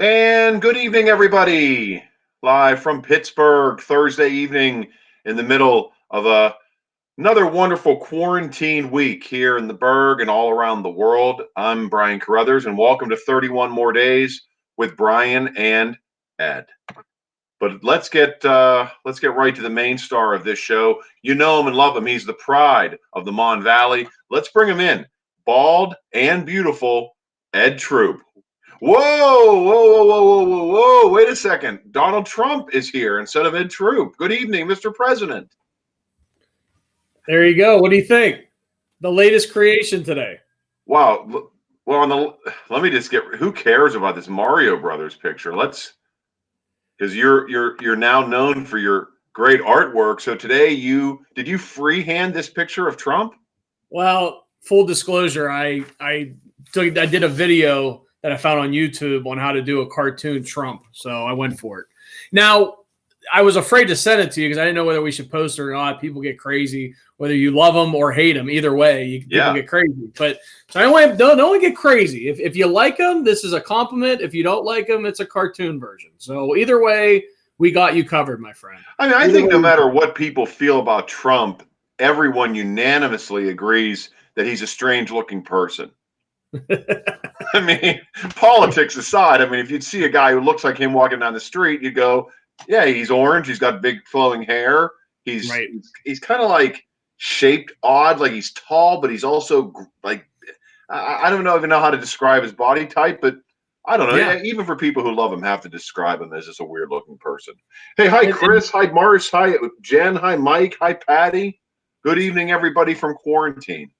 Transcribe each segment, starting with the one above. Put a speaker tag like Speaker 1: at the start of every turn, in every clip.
Speaker 1: And good evening, everybody. Live from Pittsburgh, Thursday evening, in the middle of another wonderful quarantine week here in the Berg and all around the world. I'm Brian Carruthers, and welcome to 31 More Days with Brian and Ed. But let's get right to the main star of this show. You know him and love him. He's the pride of the Mon Valley. Let's bring him in, bald and beautiful, Ed Troop. Whoa, whoa, whoa, whoa, whoa, whoa, whoa. Wait a second. Donald Trump is here instead of Ed Troop. Good evening, Mr. President.
Speaker 2: There you go. What do you think? The latest creation today.
Speaker 1: Wow. Well, let me just get. Who cares about this Mario Brothers picture? Because you're now known for your great artwork. So today, did you freehand this picture of Trump?
Speaker 2: Well, full disclosure, I did a video that I found on YouTube on how to do a cartoon Trump. So I went for it. Now, I was afraid to send it to you because I didn't know whether we should post it or not. People get crazy, whether you love them or hate them. Either way, people get crazy. But so anyway, don't get crazy. If you like them, this is a compliment. If you don't like them, it's a cartoon version. So either way, we got you covered, my friend.
Speaker 1: I mean, I think no matter what people feel about Trump, everyone unanimously agrees that he's a strange-looking person. I mean, politics aside, I mean, if you'd see a guy who looks like him walking down the street, you'd go, yeah, he's orange. He's got big flowing hair. He's kind of like shaped odd, like he's tall, but he's also like, I don't even know how to describe his body type, but I don't know. Yeah. Even for people who love him, have to describe him as just a weird looking person. Hey, hi, Chris. Hi, Mars. Hi, Jen. Hi, Mike. Hi, Patty. Good evening, everybody from quarantine.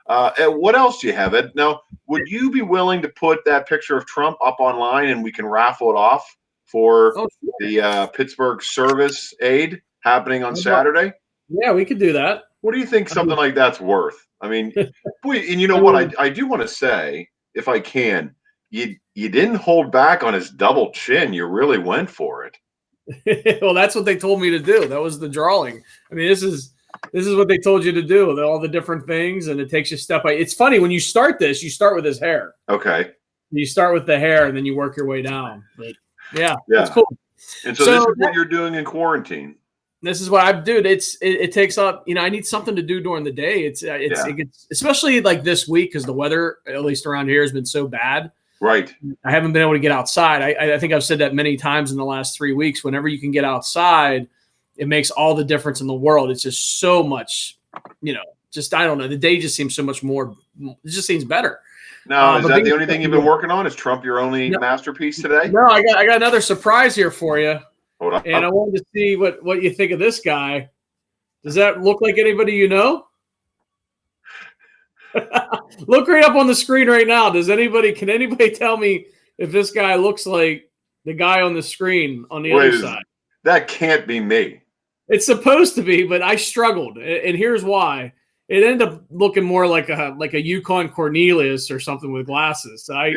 Speaker 1: What else do you have, Ed? Now, would you be willing to put that picture of Trump up online and we can raffle it off for the Pittsburgh Service Aid happening on Saturday?
Speaker 2: Yeah, we could do that.
Speaker 1: What do you think something like that's worth? I mean, boy, and you know what? I do want to say, if I can, you didn't hold back on his double chin. You really went for
Speaker 2: it. Well, that's what they told me to do. That was the drawing. I mean, this is what they told you to do, all the different things, and it takes you step by. It's funny, when you start this, you start with his hair.
Speaker 1: Okay.
Speaker 2: You start with the hair, and then you work your way down. But yeah, that's cool.
Speaker 1: And so this is what you're doing in quarantine.
Speaker 2: This is what I do. It takes up, I need something to do during the day. It gets, especially like this week, because the weather, at least around here, has been so bad.
Speaker 1: Right.
Speaker 2: I haven't been able to get outside. I think I've said that many times in the last 3 weeks. Whenever you can get outside, it makes all the difference in the world. It's just so much, I don't know. The day just seems so much more, it just seems better.
Speaker 1: Now, is that the only thing you've been working on? Is Trump your only masterpiece today?
Speaker 2: No, I got another surprise here for you.
Speaker 1: Hold on.
Speaker 2: And I wanted to see what you think of this guy. Does that look like anybody you know? Look right up on the screen right now. Can anybody tell me if this guy looks like the guy on the screen on the other side?
Speaker 1: That can't be me.
Speaker 2: It's supposed to be, but I struggled, and here's why. It ended up looking more like a Yukon Cornelius or something with glasses. I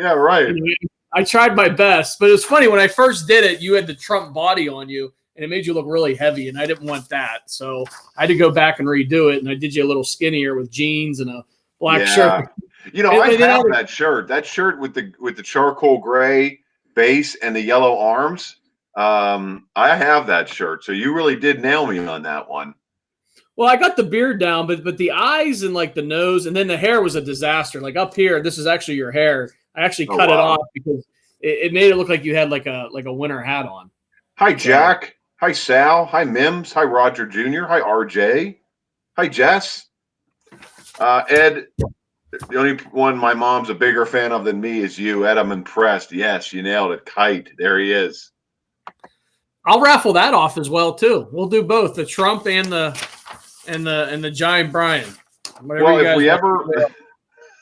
Speaker 2: tried my best, but it was funny when I first did it. You had the Trump body on you, and it made you look really heavy, and I didn't want that, so I had to go back and redo it. And I did you a little skinnier with jeans and a black shirt.
Speaker 1: I have that shirt. That shirt with the charcoal gray base and the yellow arms. I have that shirt, so you really did nail me on that one.
Speaker 2: Well, I got the beard down, but the eyes and like the nose, and then the hair was a disaster. Like up here, this is actually your hair. I actually cut it off because it made it look like you had like a winter hat on.
Speaker 1: Hi, Jack. Hi, Sal. Hi, Mims. Hi, Roger Jr. Hi, RJ. Hi, Jess. Ed, the only one my mom's a bigger fan of than me is you. Ed, I'm impressed. Yes, you nailed it. Kite. There he is.
Speaker 2: I'll raffle that off as well too. We'll do both, the Trump and the giant Brian.
Speaker 1: Well, if we ever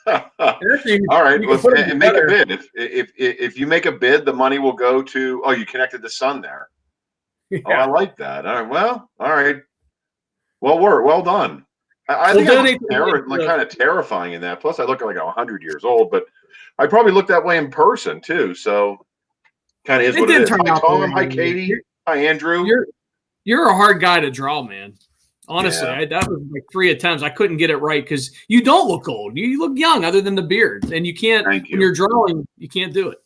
Speaker 1: all right, and make a bid. If you make a bid, the money will go to. Oh, you connected the sun there. Yeah. Oh, I like that. All right. Well, all right. Well done. I think I'm kind of terrifying in that. Plus, I look like I'm 100 years old, but I probably look that way in person too. So, kind of is what it is. Hi, Tom. Hi, Katie. Hi, Andrew.
Speaker 2: You're a hard guy to draw, man. Honestly, that was like 3 attempts. I couldn't get it right because you don't look old. You look young, other than the beard, and you can't. When you're drawing, you can't do it.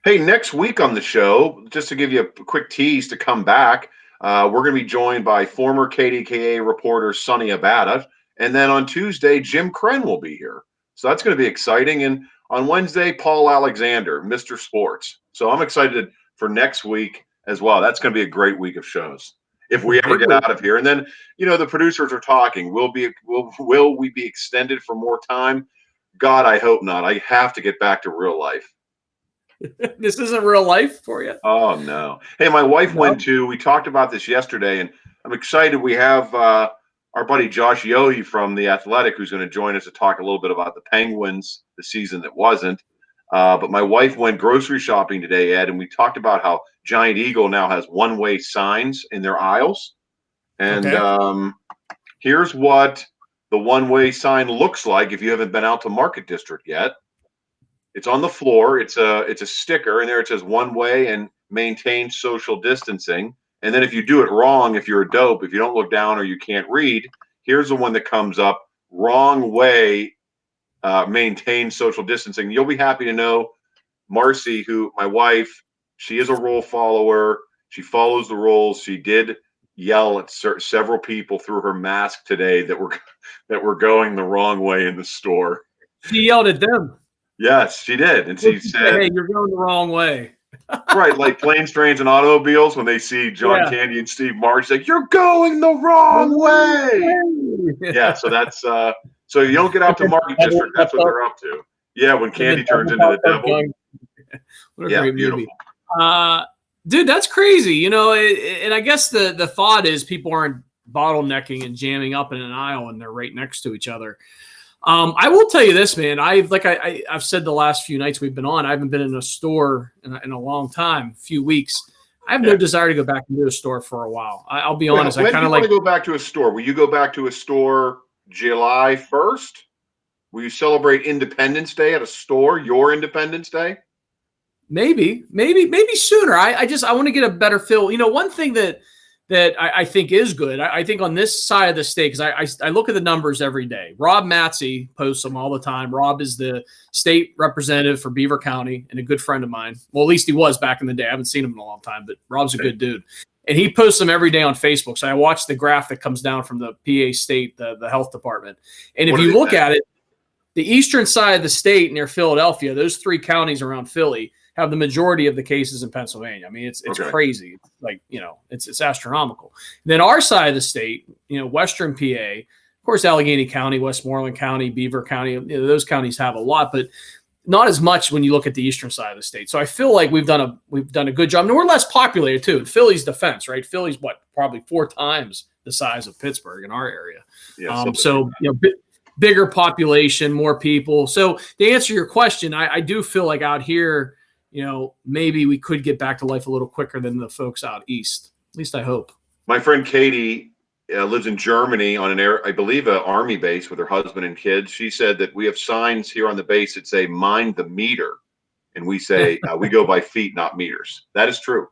Speaker 1: Hey, next week on the show, just to give you a quick tease to come back, we're going to be joined by former KDKA reporter Sonny Abada. And then on Tuesday, Jim Krenn will be here. So that's going to be exciting. And on Wednesday, Paul Alexander, Mr. Sports. So I'm excited for next week as well. That's going to be a great week of shows if we ever
Speaker 2: Big
Speaker 1: get
Speaker 2: week.
Speaker 1: out of here. And then, the producers are talking. Will we be extended for more time? God, I hope not. I have to get back to real life.
Speaker 2: This isn't real life for you.
Speaker 1: Oh no. Hey, my wife
Speaker 2: No.
Speaker 1: we talked about this yesterday, and I'm excited we have our buddy Josh Yohe from The Athletic who's going to join us to talk a little bit about the Penguins, the season that wasn't. But my wife went grocery shopping today, Ed, and we talked about how Giant Eagle now has one-way signs in their aisles. And
Speaker 2: Okay.
Speaker 1: Here's what the one-way sign looks like if you haven't been out to Market District yet. It's on the floor. It's a sticker, and there it says one way and maintain social distancing. And then if you do it wrong, if you're a dope, if you don't look down or you can't read, here's the one that comes up: wrong way, maintain social distancing. You'll be happy to know, Marcy, who my wife, she is a rule follower. She follows the rules. She did yell at several people through her mask today that were going the wrong way in the store.
Speaker 2: She yelled at them.
Speaker 1: Yes, she did, and
Speaker 2: What
Speaker 1: she
Speaker 2: did she say?
Speaker 1: said,
Speaker 2: Hey, you're going the wrong way.
Speaker 1: right, like planes, trains, and automobiles, when they see John
Speaker 2: Yeah.
Speaker 1: Candy and Steve Marsh, like, you're going the wrong way. Yeah, so that's so you don't get out to Market
Speaker 2: Devil
Speaker 1: District. That's
Speaker 2: popped
Speaker 1: what
Speaker 2: up,
Speaker 1: they're up to. Yeah, when
Speaker 2: and the
Speaker 1: Candy turns
Speaker 2: devil
Speaker 1: into the
Speaker 2: popped up
Speaker 1: devil.
Speaker 2: going. What a
Speaker 1: Yeah,
Speaker 2: great movie.
Speaker 1: beautiful.
Speaker 2: Dude, that's crazy. And I guess the thought is people aren't bottlenecking and jamming up in an aisle and they're right next to each other. I will tell you this, man. I've said the last few nights we've been on, I haven't been in a store in a long time, few weeks. I have no
Speaker 1: Yeah.
Speaker 2: desire to go back into a store for a while. I'll be
Speaker 1: Wait,
Speaker 2: honest. I
Speaker 1: when do
Speaker 2: kind
Speaker 1: you
Speaker 2: of
Speaker 1: want
Speaker 2: like
Speaker 1: to go back to a store? Will you go back to a store July 1st? Will you celebrate Independence Day at a store, your Independence Day?
Speaker 2: maybe sooner. I want to get a better feel. One thing that I think is good. I think on this side of the state, because I look at the numbers every day. Rob Matzy posts them all the time. Rob is the state representative for Beaver County and a good friend of mine. Well, at least he was back in the day. I haven't seen him in a long time, but Rob's a good dude. And he posts them every day on Facebook. So I watch the graph that comes down from the PA state, the health department. And if you look at it, the eastern side of the state near Philadelphia, those three counties around Philly have the majority of the cases in Pennsylvania. I mean, it's
Speaker 1: Okay.
Speaker 2: crazy. Like, it's astronomical. And then our side of the state, Western PA, of course, Allegheny County, Westmoreland County, Beaver County, those counties have a lot, but not as much when you look at the eastern side of the state. So I feel like we've done a good job. And we're less populated too. In Philly's defense, right? Philly's probably 4 times the size of Pittsburgh in our area.
Speaker 1: Yeah,
Speaker 2: So bigger population, more people. So to answer your question, I do feel like out here, maybe we could get back to life a little quicker than the folks out east. At least I hope.
Speaker 1: my friend Katie lives in Germany on I believe, an army base with her husband and kids. She said that we have signs here on the base that say "mind the meter," and we say we go by feet, not meters. That is true.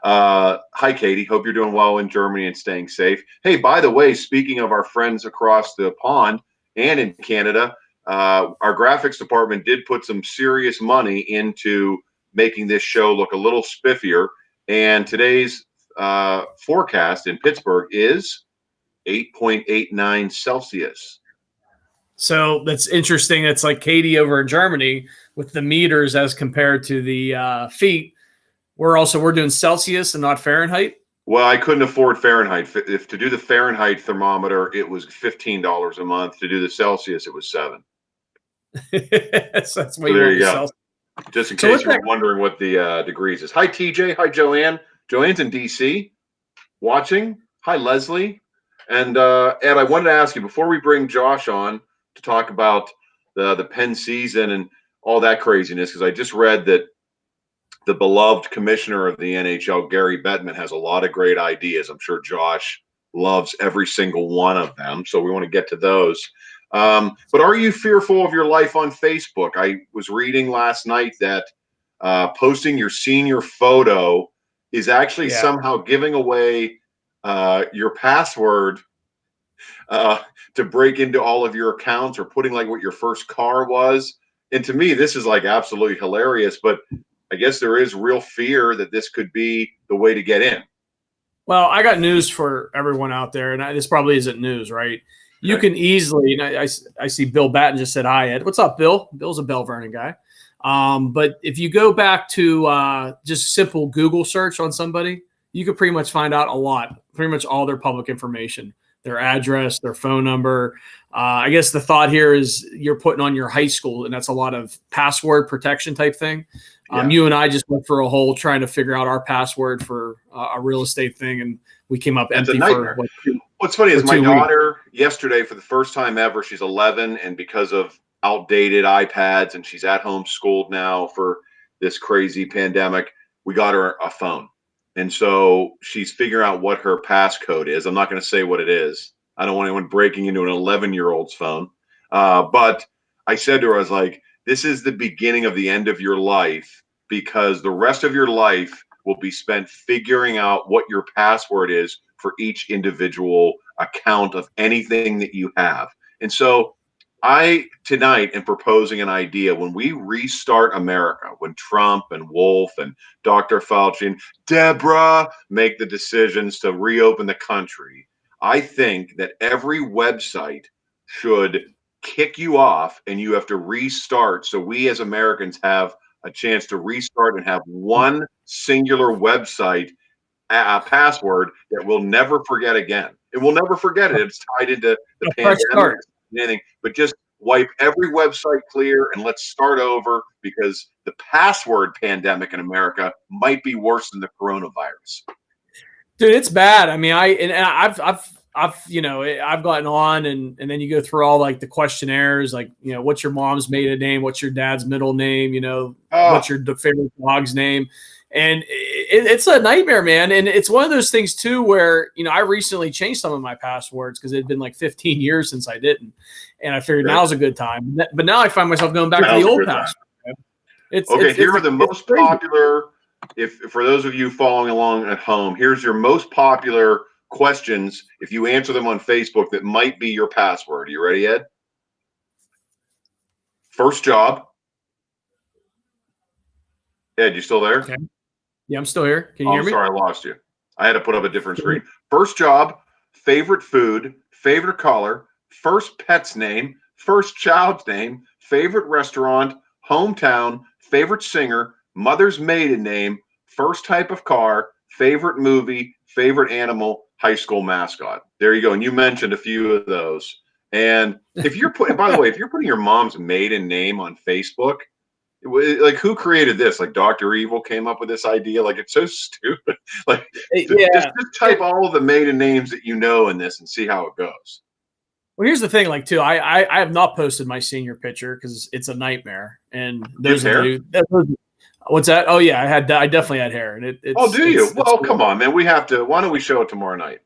Speaker 1: Hi, Katie. Hope you're doing well in Germany and staying safe. Hey, by the way, speaking of our friends across the pond and in Canada, our graphics department did put some serious money into making this show look a little spiffier. And today's forecast in Pittsburgh is 8.89 Celsius.
Speaker 2: So that's interesting. It's like Katie over in Germany with the meters as compared to the feet. We're doing Celsius and not Fahrenheit.
Speaker 1: Well, I couldn't afford Fahrenheit. If to do the Fahrenheit thermometer, it was $15 a month. To do the Celsius, it was $7.
Speaker 2: So that's why
Speaker 1: So
Speaker 2: you
Speaker 1: there
Speaker 2: want
Speaker 1: you
Speaker 2: the
Speaker 1: go.
Speaker 2: Celsius.
Speaker 1: Just in
Speaker 2: So
Speaker 1: case you were wondering what the degrees is. Hi, TJ. Hi, Joanne. Joanne's in DC watching. Hi, Leslie. And Ed, I wanted to ask you before we bring Josh on to talk about the Penn season and all that craziness, because I just read that the beloved commissioner of the NHL, Gary Bettman, has a lot of great ideas. I'm sure Josh loves every single one of them. So we want to get to those. But are you fearful of your life on Facebook? I was reading last night that posting your senior photo is actually somehow giving away your password to break into all of your accounts, or putting like what your first car was. And to me, this is like absolutely hilarious. But I guess there is real fear that this could be the way to get in.
Speaker 2: Well, I got news for everyone out there, and this probably isn't news, right? You
Speaker 1: Okay.
Speaker 2: can easily, and I see Bill Batten just said hi, Ed. What's up, Bill? Bill's a Bell Vernon guy. But if you go back to just simple Google search on somebody, you could pretty much find out a lot, pretty much all their public information, their address, their phone number. I guess the thought here is you're putting on your high school, and that's a lot of password protection type thing.
Speaker 1: Yeah.
Speaker 2: You and I just went for a hole trying to figure out our password for a real estate thing, and we came up
Speaker 1: It's a
Speaker 2: empty
Speaker 1: nightmare.
Speaker 2: for
Speaker 1: What's funny is my
Speaker 2: 2 weeks.
Speaker 1: daughter yesterday, for the first time ever, she's 11, and because of outdated iPads, and she's at home schooled now for this crazy pandemic, we got her a phone. And so she's figuring out what her passcode is. I'm not going to say what it is. I don't want anyone breaking into an 11-year-old's phone. But I said to her, I was like, this is the beginning of the end of your life, because the rest of your life will be spent figuring out what your password is for each individual account of anything that you have. And so I tonight am proposing an idea. When we restart America, when Trump and Wolf and Dr. Fauci and Deborah make the decisions to reopen the country, I think that every website should kick you off and you have to restart. So we as Americans have a chance to restart and have one singular website, a password that we'll never forget again. And we'll never forget it. It's tied into the
Speaker 2: A fresh
Speaker 1: pandemic,
Speaker 2: start.
Speaker 1: anything, but just wipe every website clear and let's start over, because the password pandemic in America might be worse than the coronavirus.
Speaker 2: Dude, it's bad. I mean, I've gotten on and then you go through all like the questionnaires, like, what's your mom's maiden name? What's your dad's middle name? What's your favorite dog's name? And it's a nightmare, man. And it's one of those things too, where, I recently changed some of my passwords because it had been like 15 years since I didn't. And I figured now's a good time. But now I find myself going back to the old password.
Speaker 1: Here are the most popular. If for those of you following along at home, here's your most popular questions. If you answer them on Facebook, that might be your password. Are you ready, Ed? First job. Ed, you still there?
Speaker 2: Okay. Yeah, I'm still here. Can you hear me?
Speaker 1: Sorry, I lost you. I had to put up a different screen. First job, favorite food, favorite color, first pet's name, first child's name, favorite restaurant, hometown, favorite singer, mother's maiden name, first type of car, favorite movie, favorite animal, high school mascot. There you go. And you mentioned a few of those. And if you're putting, by the way, if you're putting your mom's maiden name on Facebook, like, who created this? Like, Dr. Evil came up with this idea. Like, it's so stupid. Like, just type all of the maiden names that you know in this and see how it goes.
Speaker 2: Well, here's the thing, like, too, I have not posted my senior picture because it's a nightmare. And there's
Speaker 1: hair.
Speaker 2: What's that? Oh yeah, I definitely had hair. And
Speaker 1: do you? Well, come on, man. We have to. Why don't we show it tomorrow night?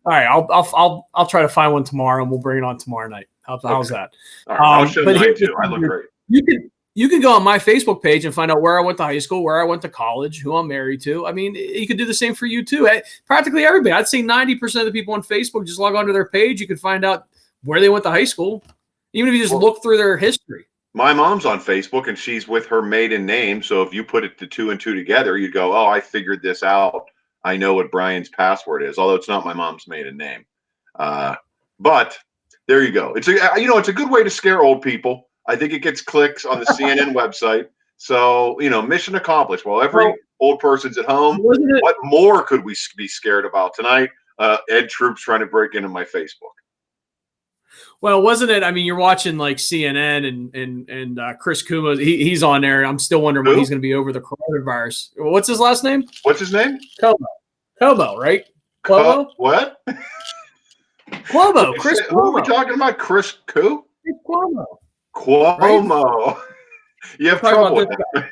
Speaker 2: All right, I'll try to find one tomorrow, and we'll bring it on tomorrow night. How's that?
Speaker 1: All right, I'll show mine too. I look great.
Speaker 2: You can go on my Facebook page and find out where I went to high school, where I went to college, who I'm married to. I mean, you could do the same for you too. Practically everybody. I'd say 90% of the people on Facebook just log onto their page. You can find out where they went to high school, even if you just look through their history.
Speaker 1: My mom's on Facebook, and she's with her maiden name. So if you put it to 2 and 2 together, you'd go, "Oh, I figured this out. I know what Brian's password is." Although it's not my mom's maiden name, but there you go. It's a good way to scare old people. I think it gets clicks on the CNN website. So, mission accomplished. While every old person's at home, what more could we be scared about tonight? Ed Troops trying to break into my Facebook.
Speaker 2: Well, wasn't it? I mean, you're watching like CNN and Chris Kuma. He's on there. I'm still wondering when he's going to be over the coronavirus. What's his last name?
Speaker 1: What's his name?
Speaker 2: Cuomo, right? Cuomo?
Speaker 1: What?
Speaker 2: Cuomo. Chris Cuomo.
Speaker 1: Who are we talking about? Chris who?
Speaker 2: Cuomo.
Speaker 1: Cuomo. Right? You have trouble with that.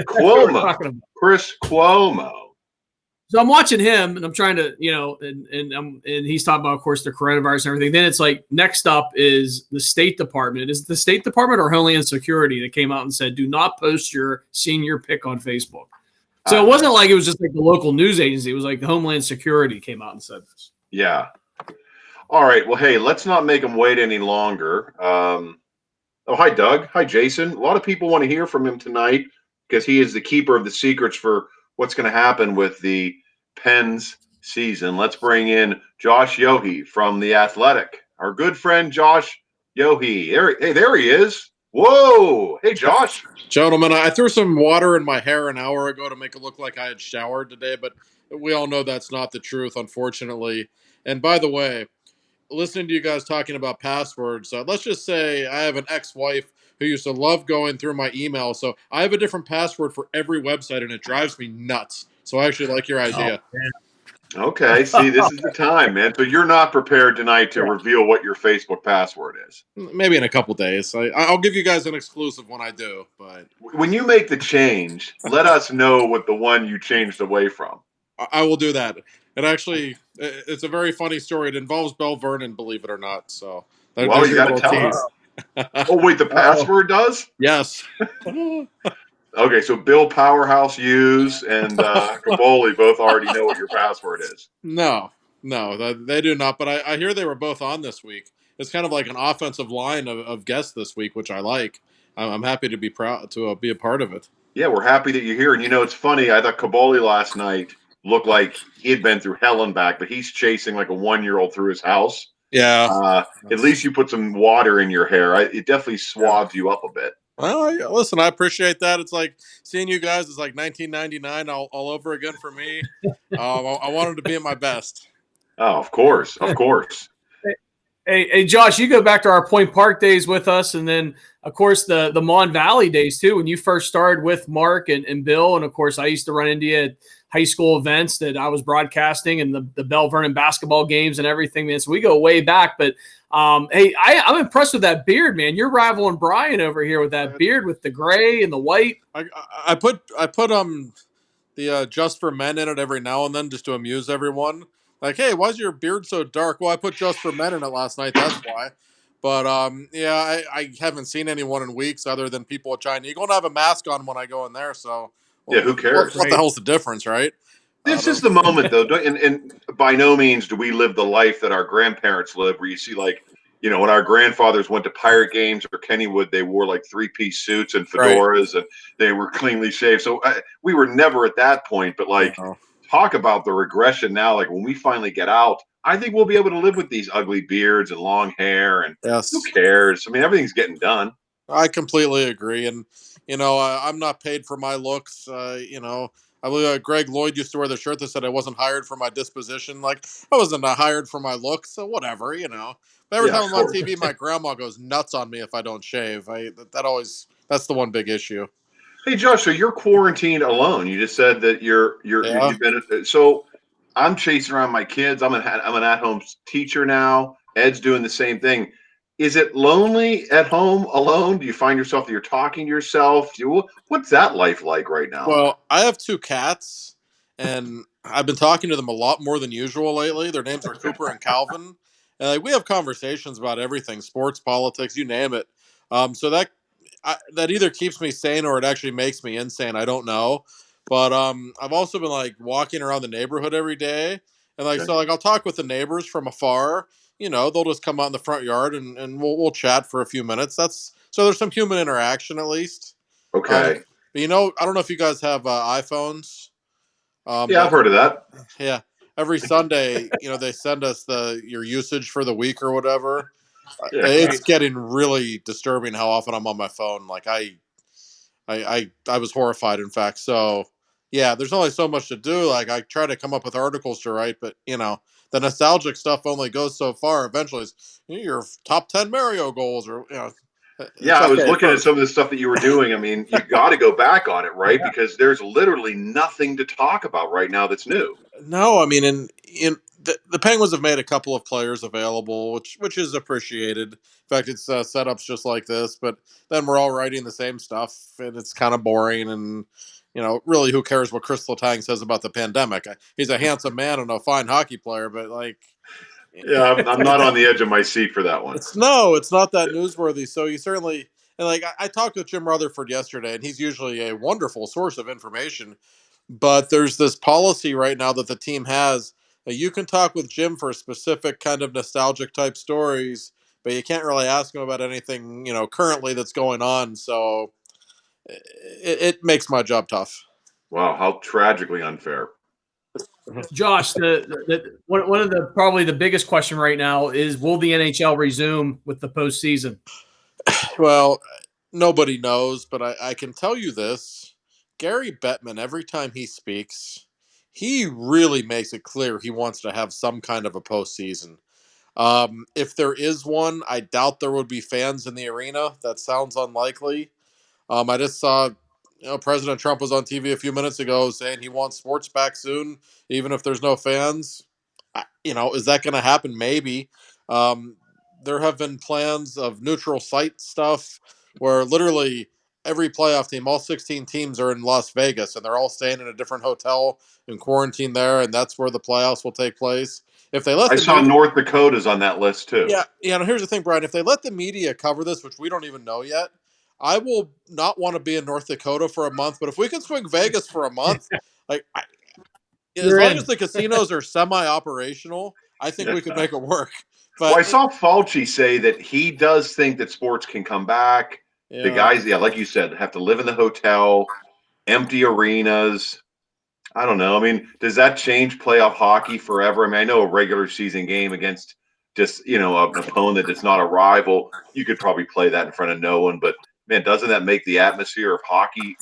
Speaker 1: Cuomo. Chris Cuomo.
Speaker 2: So I'm watching him and I'm trying to, and he's talking about, of course, the coronavirus and everything. Then it's like, next up is the State Department. Is it the State Department or Homeland Security that came out and said, do not post your senior pic on Facebook? So it wasn't like it was just like the local news agency. It was like the Homeland Security came out and said this.
Speaker 1: Yeah. All right. Well, hey, let's not make them wait any longer. Oh, hi, Doug. Hi, Jason. A lot of people want to hear from him tonight because he is the keeper of the secrets for what's going to happen with the Pens season. Let's bring in Josh Yohe from The Athletic. Our good friend Josh Yohe. There he is. Whoa. Hey, Josh.
Speaker 3: Gentlemen, I threw some water in my hair an hour ago to make it look like I had showered today, but we all know that's not the truth, unfortunately. And by the way, listening to you guys talking about passwords, let's just say I have an ex wife who used to love going through my email. So I have a different password for every website, and it drives me nuts. So I actually like your
Speaker 2: Oh,
Speaker 3: idea.
Speaker 1: Okay. See, this is the time, man. So you're not prepared tonight to reveal what your Facebook password is.
Speaker 3: Maybe in a couple days. I'll give you guys an exclusive when I do, but
Speaker 1: When you make the change, let us know what the one you changed away from.
Speaker 3: I will do that. It actually, it's a very funny story. It involves Bell Vernon, believe it or not. So
Speaker 1: Well,
Speaker 3: there's
Speaker 1: you
Speaker 3: your
Speaker 1: got to
Speaker 3: little
Speaker 1: tell
Speaker 3: tease.
Speaker 1: us. Oh, wait, the
Speaker 2: oh,
Speaker 1: password does?
Speaker 3: Yes.
Speaker 1: Okay, so Bill Powerhouse Hughes and Caboli both already know what your password is.
Speaker 3: No, no, they do not. But I hear they were both on this week. It's kind of like an offensive line of guests this week, which I like. I'm happy to be proud to be a part of it.
Speaker 1: Yeah, we're happy that you're here. And it's funny. I thought Caboli last night looked like he had been through hell and back, but he's chasing like a 1-year-old through his house.
Speaker 3: Yeah.
Speaker 1: Uh, at least you put some water in your hair. It definitely
Speaker 3: Yeah.
Speaker 1: swabs you up a bit.
Speaker 3: Well, listen, I appreciate that. It's like seeing you guys is like 1999 all over again for me. I wanted to be at my best.
Speaker 1: Oh, of course, of course.
Speaker 2: hey, Josh, you go back to our Point Park days with us, and then of course the Mon Valley days too, when you first started with Mark and Bill, and of course I used to run into you at high school events that I was broadcasting and the Bell Vernon basketball games and everything, man. So we go way back, but hey, I'm impressed with that beard, man. You're rivaling Brian over here with that beard with the gray and the white.
Speaker 3: I put the just for men in it every now and then just to amuse everyone. Like, hey, why's your beard so dark? Well, I put just for men in it last night. That's why. But yeah, I haven't seen anyone in weeks other than people at China Eagle, and I have a mask on when I go in there. So,
Speaker 1: Yeah, who cares?
Speaker 3: what the
Speaker 2: Right.
Speaker 3: hell's the difference, right?
Speaker 1: This is the moment, though, and by no means do we live the life that our grandparents lived, where you see, like, when our grandfathers went to pirate games or Kennywood, they wore like three-piece suits and
Speaker 3: Right.
Speaker 1: fedoras, and they were cleanly shaved. So we were never at that point. But
Speaker 3: You
Speaker 1: like,
Speaker 3: know.
Speaker 1: talk about the regression now. Like when we finally get out, I think we'll be able to live with these ugly beards and long hair, and who
Speaker 3: Yes.
Speaker 1: cares? I mean, everything's getting done.
Speaker 3: I completely agree, and I'm not paid for my looks. I believe Greg Lloyd used to wear the shirt that said I wasn't hired for my disposition. Like I wasn't hired for my looks, so whatever. But every
Speaker 1: Yeah,
Speaker 3: time
Speaker 1: of
Speaker 3: I'm on
Speaker 1: course.
Speaker 3: TV, my grandma goes nuts on me if I don't shave. That's the one big issue.
Speaker 1: Hey Josh, so you're quarantined alone. You just said that
Speaker 3: Yeah.
Speaker 1: you've been so. I'm chasing around my kids. I'm an at home teacher now. Ed's doing the same thing. Is it lonely at home alone? Do you find yourself that you're talking to yourself? What's that life like right now?
Speaker 3: Well, I have two cats, and I've been talking to them a lot more than usual lately. Their names are Cooper and Calvin, and like we have conversations about everything, sports, politics, you name it. So that either keeps me sane or it actually makes me insane. I don't know, but I've also been like walking around the neighborhood every day, and like
Speaker 1: Okay.
Speaker 3: so like I'll talk with the neighbors from afar. They'll just come out in the front yard and we'll chat for a few minutes. That's so there's some human interaction at least. Um,
Speaker 1: Okay.
Speaker 3: but I don't know if you guys have iPhones,
Speaker 1: Yeah, I've
Speaker 3: but
Speaker 1: heard of that.
Speaker 3: yeah, every Sunday, they send us your usage for the week or whatever.
Speaker 1: Yeah.
Speaker 3: It's
Speaker 2: Right.
Speaker 3: getting really disturbing how often I'm on my phone. Like I was horrified, in fact. So yeah, there's only so much to do. Like I try to come up with articles to write, but the nostalgic stuff only goes so far. Eventually, it's your top 10 Mario goals, or
Speaker 1: Yeah,
Speaker 3: it's
Speaker 1: I was
Speaker 3: okay
Speaker 1: looking at
Speaker 3: first.
Speaker 1: some of the stuff that you were doing. I mean, you got to go back on it, right? Because there's literally nothing to talk about right now that's new.
Speaker 3: No, I mean, in the Penguins have made a couple of players available, which is appreciated. In fact, it's setups just like this, but then we're all writing the same stuff, and it's kind of boring. And really, who cares what Chris Letang says about the pandemic? He's a handsome man and a fine hockey player, but like,
Speaker 1: Yeah, I'm not on the edge of my seat for that one.
Speaker 3: it's not that newsworthy. So you certainly and like I talked with Jim Rutherford yesterday, and he's usually a wonderful source of information. But there's this policy right now that the team has that you can talk with Jim for specific kind of nostalgic type stories, but you can't really ask him about anything currently that's going on. So it makes my job tough.
Speaker 1: Wow, how tragically unfair.
Speaker 2: Josh, one of the probably the biggest question right now is: will the NHL resume with the postseason?
Speaker 3: Well, nobody knows, but I can tell you this: Gary Bettman, every time he speaks, he really makes it clear he wants to have some kind of a postseason. If there is one, I doubt there would be fans in the arena. That sounds unlikely. I just saw, President Trump was on TV a few minutes ago saying he wants sports back soon, even if there's no fans. Is that going to happen? Maybe. Um, there have been plans of neutral site stuff where literally every playoff team, all 16 teams, are in Las Vegas and they're all staying in a different hotel in quarantine there, and that's where the playoffs will take place. If they let
Speaker 1: I
Speaker 3: the
Speaker 1: saw
Speaker 3: media,
Speaker 1: North Dakota's on that list too.
Speaker 3: yeah, here's the thing, Brian. If they let the media cover this, which we don't even know yet, I will not want to be in North Dakota for a month. But if we can swing Vegas for a month, like as
Speaker 2: You're
Speaker 3: long as
Speaker 2: in.
Speaker 3: the casinos are semi-operational, I think we could
Speaker 1: Yeah.
Speaker 3: make it work.
Speaker 1: Well,
Speaker 3: But
Speaker 1: I saw Fauci say that he does think that sports can come back. The
Speaker 3: yeah,
Speaker 1: guys, yeah, like you said, have to live in the hotel, empty arenas. I don't know. I mean, does that change playoff hockey forever? I mean, I know a regular season game against just, an opponent that's not a rival, you could probably play that in front of no one. But man, doesn't that make the atmosphere of hockey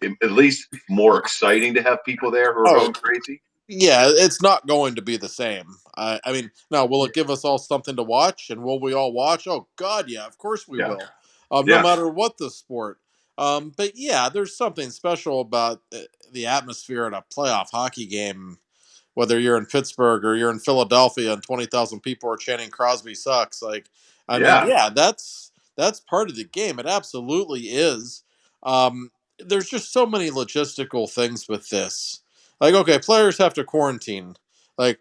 Speaker 1: at least more exciting to have people there who are
Speaker 3: oh
Speaker 1: going crazy?
Speaker 3: yeah, it's not going to be the same. I mean, now will it give us all something to watch, and will we all watch? Oh God, yeah, of course we
Speaker 1: Yeah.
Speaker 3: will. No
Speaker 1: Yeah.
Speaker 3: matter what the sport. But yeah, there's something special about the atmosphere at a playoff hockey game, whether you're in Pittsburgh or you're in Philadelphia and 20,000 people are chanting Crosby sucks. Like, I mean,
Speaker 1: Yeah.
Speaker 3: yeah, that's part of the game. It absolutely is. There's just so many logistical things with this. Like, okay, players have to quarantine. Like,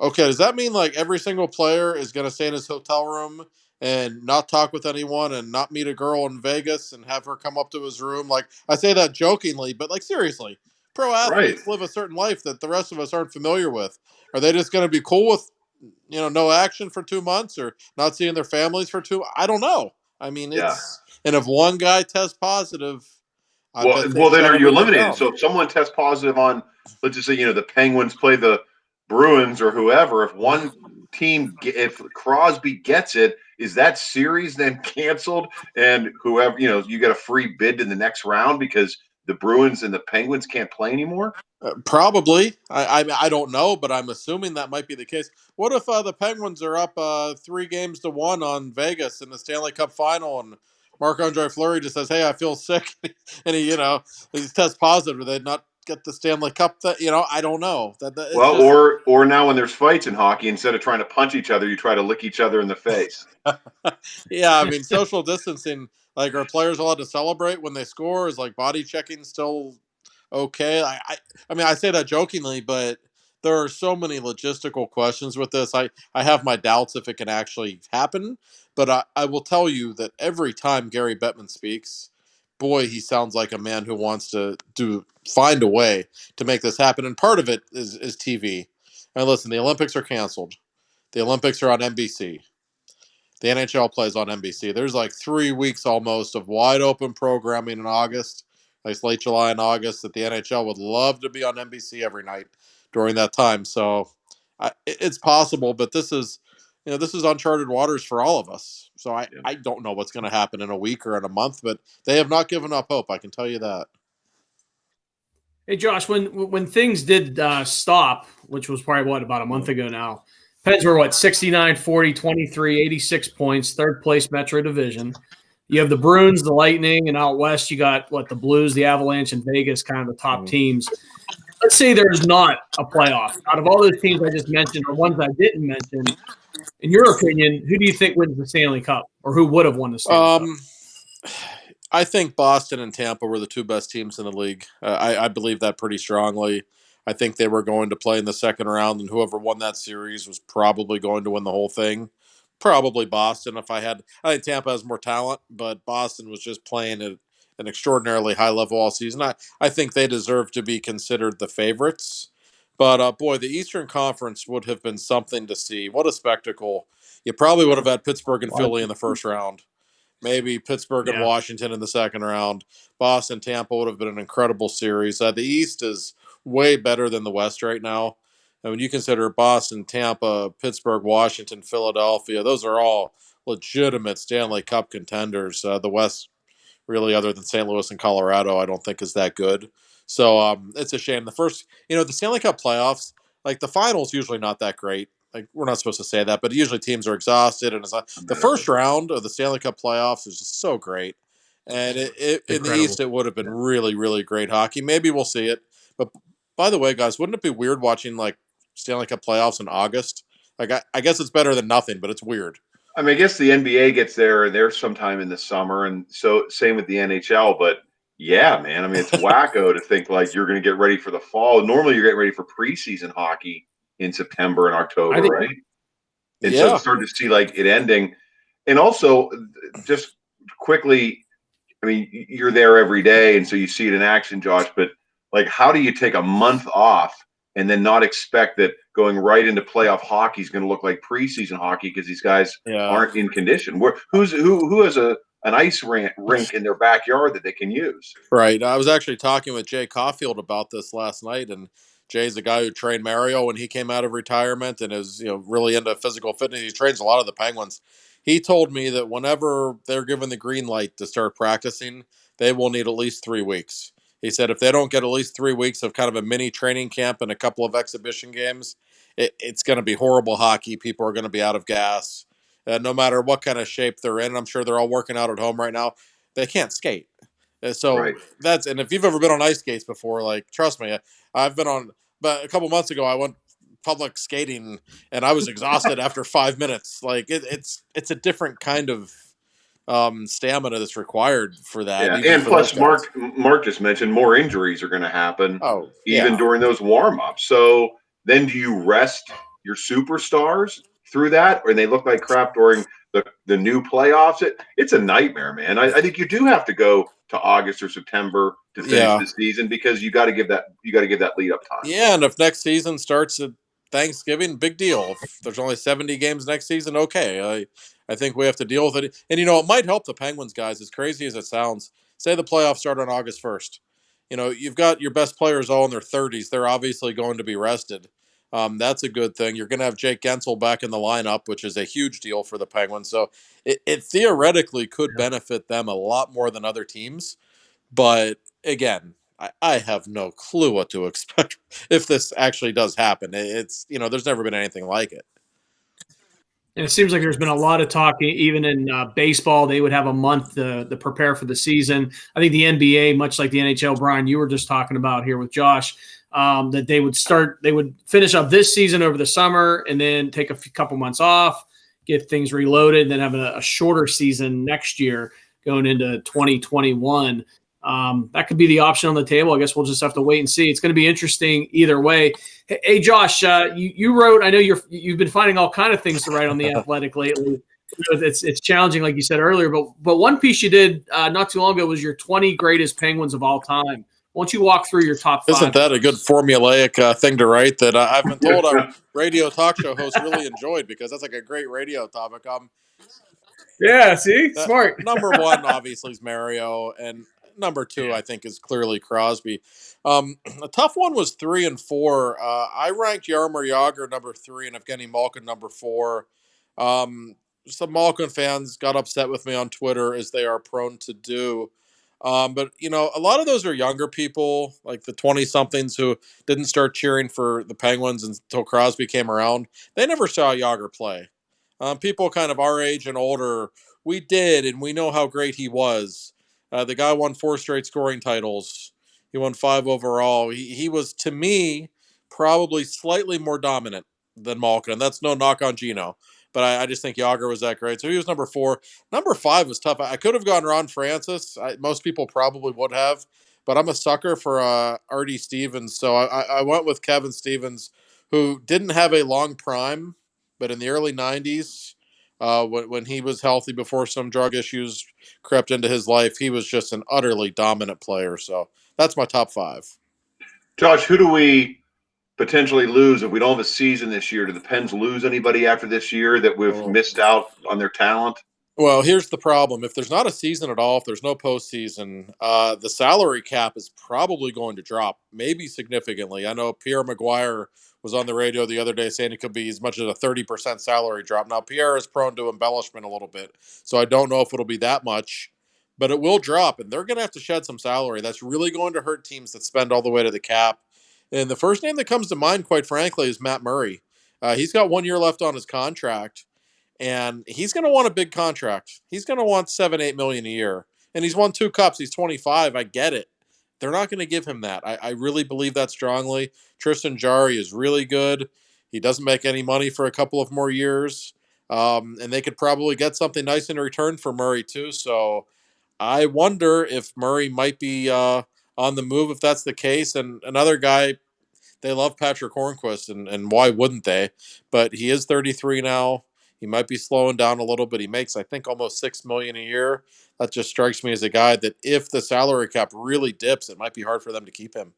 Speaker 3: okay, does that mean like every single player is going to stay in his hotel room and not talk with anyone and not meet a girl in Vegas and have her come up to his room? Like, I say that jokingly, but like seriously, pro
Speaker 1: Right.
Speaker 3: athletes live a certain life that the rest of us aren't familiar with. Are they just going to be cool with no action for 2 months or not seeing their families for two? I don't know. I mean,
Speaker 1: Yeah.
Speaker 3: and if one guy tests positive, I
Speaker 1: Well,
Speaker 3: bet
Speaker 1: well,
Speaker 3: things
Speaker 1: then
Speaker 3: got
Speaker 1: are you
Speaker 3: everything
Speaker 1: eliminated?
Speaker 3: down.
Speaker 1: So if someone tests positive on, let's just say, the Penguins play the Bruins or whoever, if one team, if Crosby gets it, is that series then canceled? And whoever, you get a free bid to the next round because the Bruins and the Penguins can't play anymore?
Speaker 3: Probably. I don't know, but I'm assuming that might be the case. What if the Penguins are up 3 games to 1 on Vegas in the Stanley Cup final, and Marc Andre Fleury just says, "Hey, I feel sick," and he tests positive. Do they not get the Stanley Cup? I don't know. It's
Speaker 1: Well,
Speaker 3: just
Speaker 1: or now when there's fights in hockey, instead of trying to punch each other, you try to lick each other in the face.
Speaker 3: yeah. I mean, social distancing. Like, are players allowed to celebrate when they score? Is like body checking still okay? I mean, I say that jokingly, but there are so many logistical questions with this. I have my doubts if it can actually happen, but I will tell you that every time Gary Bettman speaks, boy, he sounds like a man who wants to find a way to make this happen. And part of it is TV. And listen, the Olympics are canceled. The Olympics are on NBC. The NHL plays on NBC. There's like 3 weeks almost of wide open programming in August, like late July and August, that the NHL would love to be on NBC every night during that time. So it's possible, but this is uncharted waters for all of us. So
Speaker 1: Yeah.
Speaker 3: I don't know what's going to happen in a week or in a month, but they have not given up hope. I can tell you that.
Speaker 2: Hey, Josh, when things did stop, which was probably about a month ago now, Pens were 69, 40, 23, 86 points, third place Metro Division. You have the Bruins, the Lightning, and out west you got the Blues, the Avalanche, and Vegas, kind of the top teams. Let's say there's not a playoff. Out of all those teams I just mentioned, or ones I didn't mention, in your opinion, who do you think wins the Stanley Cup, or who would have won the Stanley Cup?
Speaker 3: I think Boston and Tampa were the two best teams in the league. I believe that pretty strongly. I think they were going to play in the second round, and whoever won that series was probably going to win the whole thing. Probably Boston. I think Tampa has more talent, but Boston was just playing at an extraordinarily high level all season. I think they deserve to be considered the favorites. But boy, the Eastern Conference would have been something to see. What a spectacle! you probably would have had Pittsburgh and Philly in the first round. Maybe Pittsburgh and Washington in the second round. Boston, Tampa would have been an incredible series. The East is way better than the West right now. I mean, you consider Boston, Tampa, Pittsburgh, Washington, Philadelphia. Those are all legitimate Stanley Cup contenders. The West, really, other than St. Louis and Colorado, I don't think is that good. So it's a shame. The Stanley Cup playoffs, like the finals, usually not that great. Like we're not supposed to say that, but usually teams are exhausted, and the first round of the Stanley Cup playoffs is just so great. And in the East, it would have been really, really great hockey. Maybe we'll see it. But by the way, guys, wouldn't it be weird watching like Stanley Cup playoffs in August? Like I guess it's better than nothing, but it's weird.
Speaker 1: I mean, I guess the NBA gets there sometime in the summer, and so same with the NHL. But yeah, man, I mean, it's wacko to think like you're going to get ready for the fall. Normally, you're getting ready for preseason hockey in September and October, right? And so to start to see like it ending, and also just quickly, I mean, you're there every day, and so you see it in action, Josh. But like, how do you take a month off and then not expect that going right into playoff hockey is going to look like preseason hockey because these guys aren't in condition? Who has an ice rink in their backyard that they can use?
Speaker 3: Right. I was actually talking with Jay Caulfield about this last night, and Jay's a guy who trained Mario when he came out of retirement and is really into physical fitness. He trains a lot of the Penguins. He told me that whenever they're given the green light to start practicing, they will need at least 3 weeks. He said if they don't get at least 3 weeks of kind of a mini training camp and a couple of exhibition games, it's going to be horrible hockey. People are going to be out of gas. No matter what kind of shape they're in. I'm sure they're all working out at home right now. They can't skate. So and if you've ever been on ice skates before, like trust me, I've been on. But a couple months ago, I went public skating and I was exhausted after 5 minutes. Like it's a different kind of stamina that's required for that.
Speaker 1: Yeah, and plus, Mark just mentioned more injuries are going to happen. Even during those warm ups. So then, do you rest your superstars through that, or they look like crap during the new playoffs? It's a nightmare, man. I think you do have to go to August or September to finish the season because you got to give that lead up time.
Speaker 3: Yeah, and if next season starts at Thanksgiving, big deal. If there's only 70 games next season, okay. I think we have to deal with it. And it might help the Penguins, guys, as crazy as it sounds. Say the playoffs start on August 1st. You've got your best players all in their 30s. They're obviously going to be rested. That's a good thing. You're going to have Jake Gensel back in the lineup, which is a huge deal for the Penguins. So it theoretically could benefit them a lot more than other teams. But again, I have no clue what to expect if this actually does happen. It's there's never been anything like it.
Speaker 2: And it seems like there's been a lot of talk, even in baseball. They would have a month to prepare for the season. I think the NBA, much like the NHL, Brian, you were just talking about here with Josh, that they would finish up this season over the summer and then take a couple months off, get things reloaded, and then have a shorter season next year going into 2021. That could be the option on the table. I guess we'll just have to wait and see. It's going to be interesting either way. Hey, Josh, you wrote. I know you've been finding all kind of things to write on the Athletic lately. It's challenging, like you said earlier. But one piece you did not too long ago was your 20 greatest Penguins of all time. Why don't you walk through your top 5?
Speaker 3: Isn't that a good formulaic thing to write that I've been told our radio talk show hosts really enjoyed because that's like a great radio topic.
Speaker 2: Yeah, see, smart.
Speaker 3: Number 1 obviously is Mario, and number 2 I think is clearly Crosby. A tough one was 3 and 4. I ranked Jaromir Jagr number 3 and Evgeny Malkin number 4. Some Malkin fans got upset with me on Twitter, as they are prone to do. But a lot of those are younger people, like the 20-somethings who didn't start cheering for the Penguins until Crosby came around. They never saw Jagr play. People kind of our age and older, we did, and we know how great he was. The guy won 4 straight scoring titles. He won 5 overall. He was, to me, probably slightly more dominant than Malkin. And that's no knock on Gino. But I just think Jagr was that great. So he was number 4. Number 5 was tough. I could have gone Ron Francis. Most people probably would have. But I'm a sucker for Artie Stevens. So I went with Kevin Stevens, who didn't have a long prime. But in the early 90s, when he was healthy before some drug issues crept into his life, he was just an utterly dominant player. So that's my top 5.
Speaker 1: Josh, who do we potentially lose if we don't have a season this year? Do the Pens lose anybody after this year that we've
Speaker 3: Oh.
Speaker 1: missed out on their talent?
Speaker 3: Well, here's the problem. If there's not a season at all, if there's no postseason, the salary cap is probably going to drop, maybe significantly. I know Pierre Maguire was on the radio the other day saying it could be as much as a 30% salary drop. Now, Pierre is prone to embellishment a little bit, so I don't know if it'll be that much, but it will drop, and they're going to have to shed some salary. That's really going to hurt teams that spend all the way to the cap. And the first name that comes to mind, quite frankly, is Matt Murray. He's got 1 year left on his contract, and he's going to want a big contract. He's going to want 7-8 million a year, and he's won 2 cups. He's 25. I get it. They're not going to give him that. I really believe that strongly. Tristan Jarry is really good. He doesn't make any money for a couple of more years, and they could probably get something nice in return for Murray too. So I wonder if Murray might be on the move if that's the case. And another guy, they love Patrick Hornquist, and why wouldn't they? But he is 33 now. He might be slowing down a little bit. He makes, I think, almost 6 million a year. That just strikes me as a guy that if the salary cap really dips, it might be hard for them to keep him.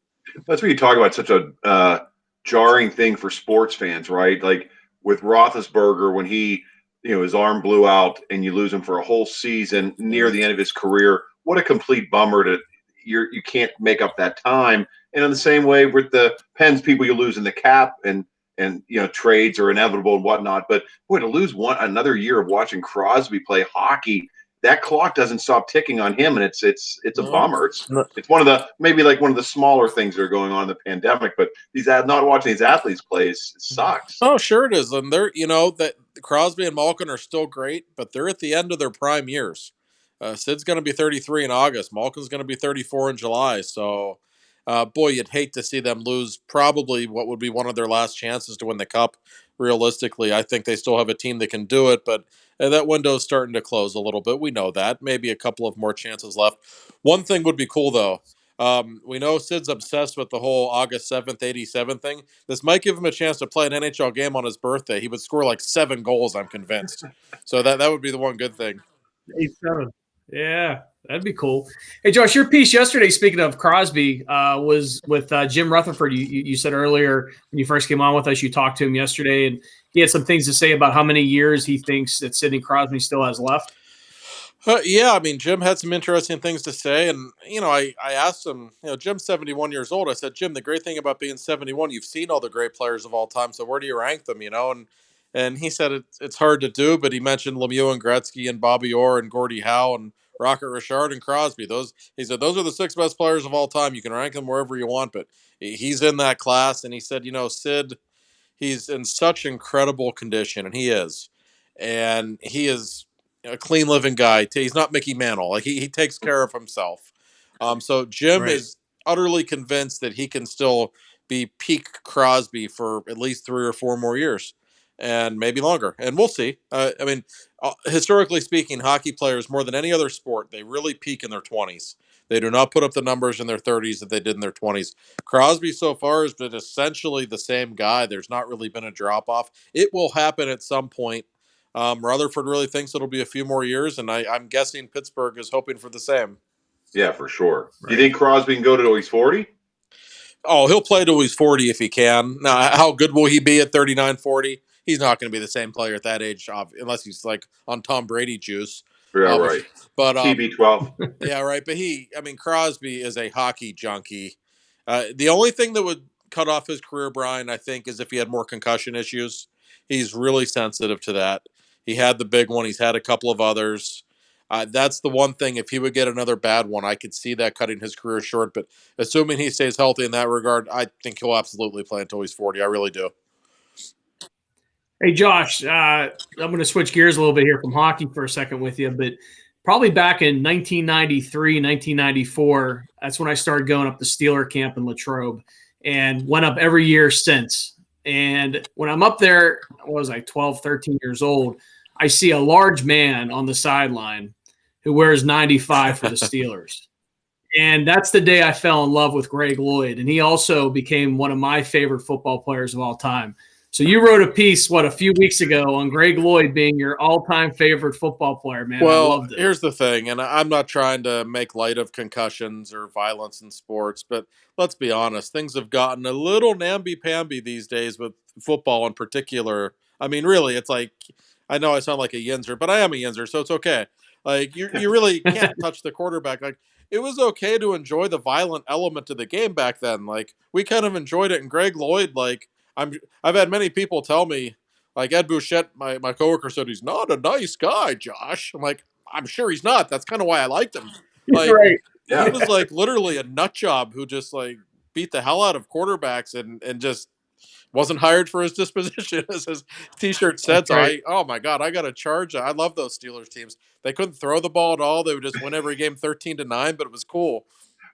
Speaker 1: That's what you talk about. Such a jarring thing for sports fans, right? Like with Roethlisberger, when his arm blew out, and you lose him for a whole season near the end of his career. What a complete bummer to you can't make up that time. And in the same way with the Pens, people you lose in the cap and trades are inevitable and whatnot. But boy, to lose another year of watching Crosby play hockey, that clock doesn't stop ticking on him, and it's a bummer. It's one of the maybe like one of the smaller things that are going on in the pandemic. But not watching these athletes play sucks.
Speaker 3: Oh, sure it is. And they're, that Crosby and Malkin are still great, but they're at the end of their prime years. Sid's going to be 33 in August. Malkin's going to be 34 in July. So, boy, you'd hate to see them lose probably what would be one of their last chances to win the cup. Realistically, I think they still have a team that can do it, but that window's starting to close a little bit. We know that. Maybe a couple of more chances left. One thing would be cool, though. We know Sid's obsessed with the whole August 7th, 87 thing. This might give him a chance to play an NHL game on his birthday. He would score like 7 goals, I'm convinced. So that would be the one good thing.
Speaker 2: 87. Yeah, that'd be cool. Hey, Josh, your piece yesterday, speaking of Crosby, was with Jim Rutherford. You said earlier when you first came on with us, you talked to him yesterday, and he had some things to say about how many years he thinks that Sidney Crosby still has left.
Speaker 3: Yeah, I mean, Jim had some interesting things to say. And, I asked him, Jim's 71 years old. I said, Jim, the great thing about being 71, you've seen all the great players of all time. So where do you rank them, And he said it's hard to do, but he mentioned Lemieux and Gretzky and Bobby Orr and Gordie Howe and Rocket Richard and Crosby. He said, those are the 6 best players of all time. You can rank them wherever you want, but he's in that class. And he said, Sid, he's in such incredible condition, and he is. And he is a clean living guy. He's not Mickey Mantle. Like he takes care of himself. So Jim is utterly convinced that he can still be peak Crosby for at least 3 or 4 more years, and maybe longer. And we'll see. Historically speaking, hockey players, more than any other sport, they really peak in their 20s. They do not put up the numbers in their 30s that they did in their 20s. Crosby so far has been essentially the same guy. There's not really been a drop off. It will happen at some point. Rutherford really thinks it'll be a few more years, and I'm guessing Pittsburgh is hoping for the same.
Speaker 1: Yeah, for sure. Right. Do you think Crosby can go till he's 40?
Speaker 3: Oh, he'll play till he's 40 if he can. Now, how good will he be at 39, 40? He's not going to be the same player at that age, unless he's like on Tom Brady juice.
Speaker 1: Yeah, right.
Speaker 3: But
Speaker 1: TB12.
Speaker 3: Yeah, right. But Crosby is a hockey junkie. The only thing that would cut off his career, Brian, I think, is if he had more concussion issues. He's really sensitive to that. He had the big one. He's had a couple of others. That's the one thing. If he would get another bad one, I could see that cutting his career short. But assuming he stays healthy in that regard, I think he'll absolutely play until he's 40. I really do.
Speaker 2: Hey, Josh, I'm going to switch gears a little bit here from hockey for a second with you. But probably back in 1993, 1994, that's when I started going up to Steeler camp in Latrobe and went up every year since. And when I'm up there, I was like 12, 13 years old, I see a large man on the sideline who wears 95 for the Steelers. And that's the day I fell in love with Greg Lloyd. And he also became one of my favorite football players of all time. So you wrote a piece, a few weeks ago on Greg Lloyd being your all-time favorite football player, man. I
Speaker 3: Well,
Speaker 2: loved it.
Speaker 3: here's the thing, and I'm not trying to make light of concussions or violence in sports, but let's be honest, things have gotten a little namby-pamby these days with football in particular. I mean, really, it's like, I know I sound like a yinzer, but I am a yinzer, so it's okay. Like, you really can't touch the quarterback. Like, it was okay to enjoy the violent element of the game back then. Like, we kind of enjoyed it, and Greg Lloyd, like, I've had many people tell me, like Ed Bouchette, my coworker said he's not a nice guy, Josh. I'm like, I'm sure he's not. That's kind of why I liked him. Like
Speaker 2: Right.
Speaker 3: he
Speaker 1: Yeah.
Speaker 3: was like literally a nut job who just like beat the hell out of quarterbacks and just wasn't hired for his disposition, as his T-shirt said.
Speaker 2: That's
Speaker 3: So
Speaker 2: right.
Speaker 3: oh my god, I got to charge. I love those Steelers teams. They couldn't throw the ball at all. They would just win every game 13-9, but it was cool.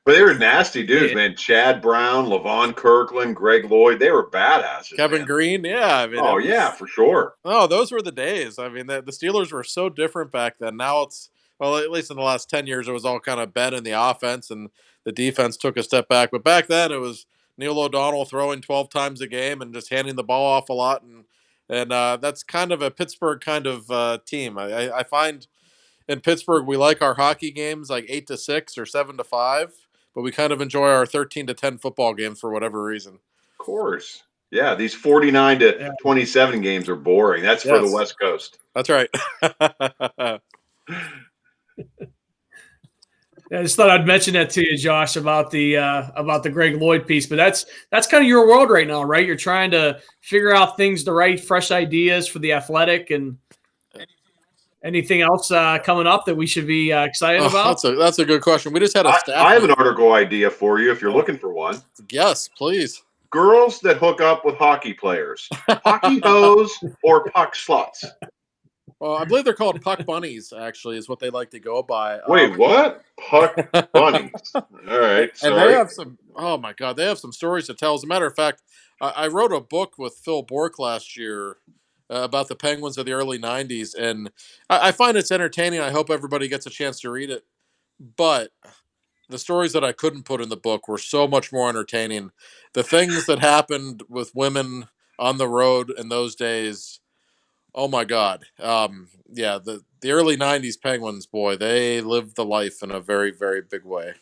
Speaker 1: But they were nasty dudes,
Speaker 2: Yeah.
Speaker 1: man. Chad Brown, Levon Kirkland, Greg Lloyd. They were badasses,
Speaker 3: Kevin
Speaker 1: man.
Speaker 3: Green, yeah, I mean,
Speaker 1: Oh,
Speaker 3: it
Speaker 1: yeah,
Speaker 3: was.
Speaker 1: for sure.
Speaker 3: Oh, those were the days. I mean, the Steelers were so different back then. Now it's, well, at least in the last 10 years, it was all kind of Ben in the offense and the defense took a step back. But back then, it was Neil O'Donnell throwing 12 times a game and just handing the ball off a lot. And that's kind of a Pittsburgh kind of team. I find in Pittsburgh, we like our hockey games like 8-6 or 7-5, but we kind of enjoy our 13-10 football games for whatever reason.
Speaker 1: Of course. Yeah, these 49 to
Speaker 2: Yeah.
Speaker 1: 27 games are boring. That's for the
Speaker 3: Yes.
Speaker 1: West Coast.
Speaker 3: That's right.
Speaker 2: I just thought I'd mention that to you, Josh, about the Greg Lloyd piece. But that's kind of your world right now, right? You're trying to figure out things to write, fresh ideas for the Athletic, and anything else coming up that we should be excited about.
Speaker 3: That's a good question. We just had a staff.
Speaker 1: I have an article idea for you if you're looking for one.
Speaker 3: Yes, please.
Speaker 1: Girls that hook up with hockey players, hockey hoes or puck sluts.
Speaker 3: Well, I believe they're called puck bunnies. Actually, is what they like to go by.
Speaker 1: Wait, what? Puck bunnies. All right,
Speaker 3: And
Speaker 1: sorry.
Speaker 3: they have some. Oh my God, they have some stories to tell. As a matter of fact, I wrote a book with Phil Bork last year about the Penguins of the early '90s, and I find it's entertaining. I hope everybody gets a chance to read it. But the stories that I couldn't put in the book were so much more entertaining. The things that happened with women on the road in those days. Oh my God. Yeah, the early '90s Penguins, boy, they lived the life in a very, very big way.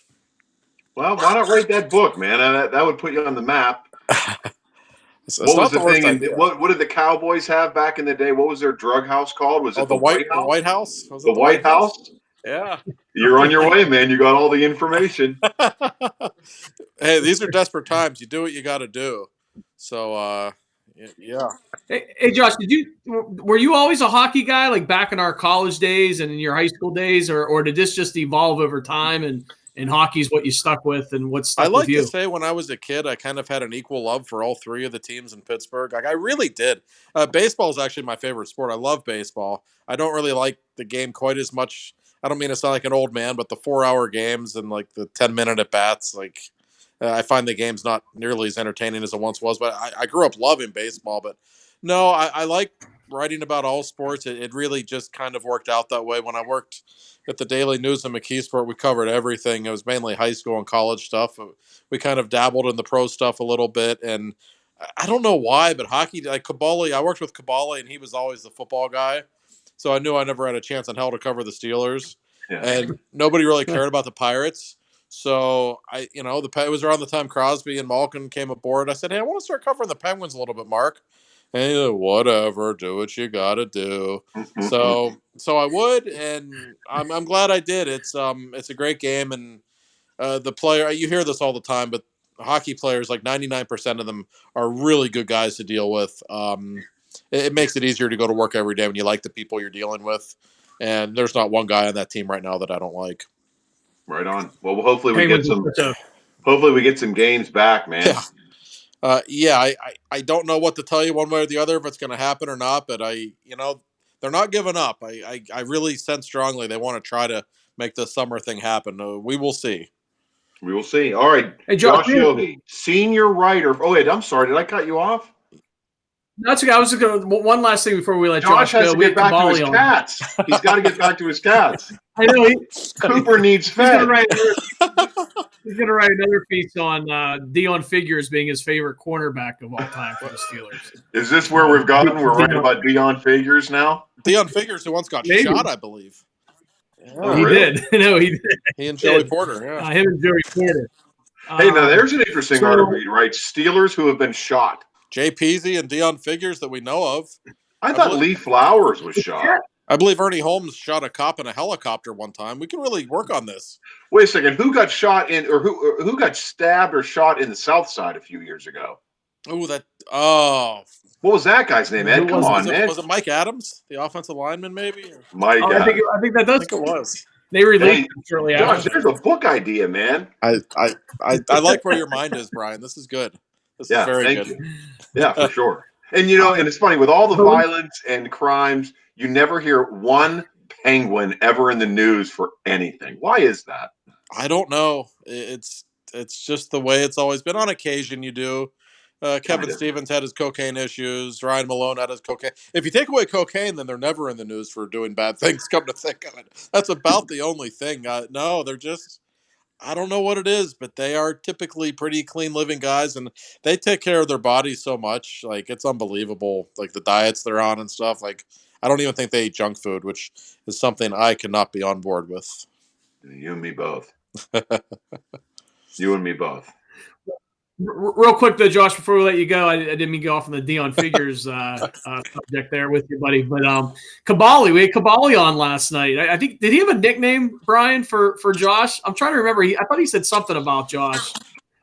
Speaker 1: Well, why not write that book, man? That would put you on the map.
Speaker 3: It's
Speaker 1: What was
Speaker 3: not
Speaker 1: the
Speaker 3: the worst
Speaker 1: thing?
Speaker 3: idea.
Speaker 1: What did the Cowboys have back in the day? What was their drug house called? Was
Speaker 3: Oh,
Speaker 1: it the White
Speaker 3: the
Speaker 1: House?
Speaker 3: White House? Was it
Speaker 1: The White House?
Speaker 3: Yeah.
Speaker 1: You're on your way, man. You got all the information.
Speaker 3: Hey, these are desperate times. You do what you got to do. So, yeah.
Speaker 2: Hey, Josh, were you always a hockey guy, like back in our college days and in your high school days, or did this just evolve over time and hockey's what you stuck with and what
Speaker 3: I
Speaker 2: stuck with
Speaker 3: like
Speaker 2: you?
Speaker 3: to say when I was a kid, I kind of had an equal love for all three of the teams in Pittsburgh. Like I really did. Baseball is actually my favorite sport. I love baseball. I don't really like the game quite as much. I don't mean to sound like an old man, but the 4-hour games and like the 10-minute at bats, like I find the game's not nearly as entertaining as it once was. But I grew up loving baseball. But no, I like writing about all sports. It really just kind of worked out that way. When I worked at the Daily News in McKeesport, we covered everything. It was mainly high school and college stuff. We kind of dabbled in the pro stuff a little bit. And I don't know why, but hockey, like Kabali, I worked with Kabali and he was always the football guy. So I knew I never had a chance in hell to cover the Steelers.
Speaker 1: Yeah.
Speaker 3: And nobody really cared about the Pirates. So it was around the time Crosby and Malkin came aboard. I said, "Hey, I want to start covering the Penguins a little bit, Mark." Hey, whatever, do what you gotta do. So I would, and I'm glad I did. It's a great game, and the player, you hear this all the time, but hockey players, like 99% of them, are really good guys to deal with. It makes it easier to go to work every day when you like the people you're dealing with. And there's not one guy on that team right now that I don't like.
Speaker 1: Right on. Well, hopefully we get some games back, man.
Speaker 3: Yeah. I don't know what to tell you one way or the other if it's going to happen or not, but they're not giving up. I really sense strongly they want to try to make this summer thing happen. We will see.
Speaker 1: We will see. All right.
Speaker 2: Hey,
Speaker 1: Josh Yohe, senior writer. Oh, wait, I'm sorry. Did I cut you off?
Speaker 2: That's okay. I was just going to one last thing before we let Josh
Speaker 1: has
Speaker 2: go.
Speaker 1: to get back to his cats. He's got to get back to his cats.
Speaker 2: I know.
Speaker 1: Cooper needs fed.
Speaker 2: He's going to write another piece on Deion Figures being his favorite cornerback of all time for the Steelers.
Speaker 1: Is this where we've gotten? We're writing about Deion Figures now?
Speaker 3: Deion Figures, who once got
Speaker 2: Maybe.
Speaker 3: shot, I believe.
Speaker 1: Oh,
Speaker 2: He
Speaker 1: really?
Speaker 2: did. No, he did.
Speaker 3: He and Joey Porter, yeah.
Speaker 2: Him and Joey Porter.
Speaker 1: Hey, now there's an interesting article you write. Steelers who have been shot.
Speaker 3: Jay Peasy and Deion Figures that we know of.
Speaker 1: I thought Lee Flowers was shot.
Speaker 3: I believe Ernie Holmes shot a cop in a helicopter one time. We can really work on this.
Speaker 1: Wait a second. Who got shot in, or who got stabbed or shot in the South Side a few years ago?
Speaker 3: Oh.
Speaker 1: What was that guy's name, Ed? Come on, man.
Speaker 3: Was it Mike Adams, the offensive lineman, maybe?
Speaker 1: Mike
Speaker 2: I think that does.
Speaker 3: I think it was.
Speaker 2: They released him shortly after.
Speaker 1: Josh, there's a book idea, man.
Speaker 3: I like where your mind is, Brian. This is good. This is very good.
Speaker 1: You. Yeah, for sure. And and it's funny, with all the violence and crimes, you never hear one Penguin ever in the news for anything. Why is that?
Speaker 3: I don't know. It's just the way it's always been. On occasion, you do. Kevin Stevens had his cocaine issues. Ryan Malone had his cocaine. If you take away cocaine, then they're never in the news for doing bad things, come to think of it. That's about the only thing. No, they're just, I don't know what it is, but they are typically pretty clean living guys, and they take care of their bodies so much. Like, it's unbelievable, like the diets they're on and stuff. Like, I don't even think they eat junk food, which is something I cannot be on board with.
Speaker 1: You and me both. You and me both.
Speaker 2: Real quick, though, Josh, before we let you go, I didn't mean to go off on the Deion Figures subject there with you, buddy. But Kabali, we had Kabali on last night. I think, did he have a nickname, Brian, for Josh? I'm trying to remember. I thought he said something about Josh.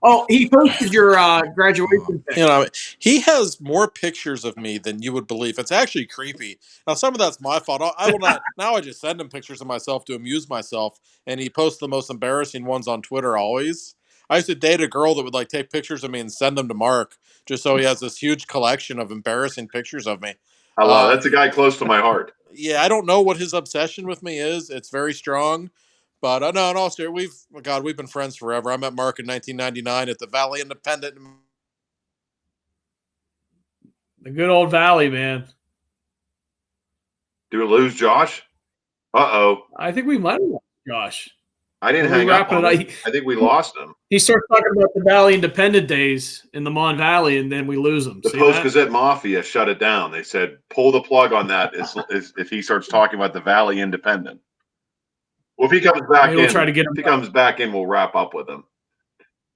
Speaker 2: Oh, he posted your graduation picture.
Speaker 3: He has more pictures of me than you would believe. It's actually creepy. Now, some of that's my fault. I will not. Now I just send him pictures of myself to amuse myself, and he posts the most embarrassing ones on Twitter always. I used to date a girl that would take pictures of me and send them to Mark, just so he has this huge collection of embarrassing pictures of me.
Speaker 1: I love that's a guy close to my heart.
Speaker 3: Yeah, I don't know what his obsession with me is. It's very strong. But no, in all seriousness, we've been friends forever. I met Mark in 1999 at the Valley Independent.
Speaker 2: The good old Valley, man.
Speaker 1: Do we lose Josh? Uh-oh.
Speaker 2: I think we might have lost Josh.
Speaker 1: I didn't hang up on him. I think we lost him.
Speaker 2: He starts talking about the Valley Independent days in the Mon Valley, and then we lose him.
Speaker 1: The Post-Gazette Mafia shut it down. They said, pull the plug on that if he starts talking about the Valley Independent. Well, if he comes back
Speaker 2: we'll try to get him.
Speaker 1: If he comes back in, we'll wrap up with him.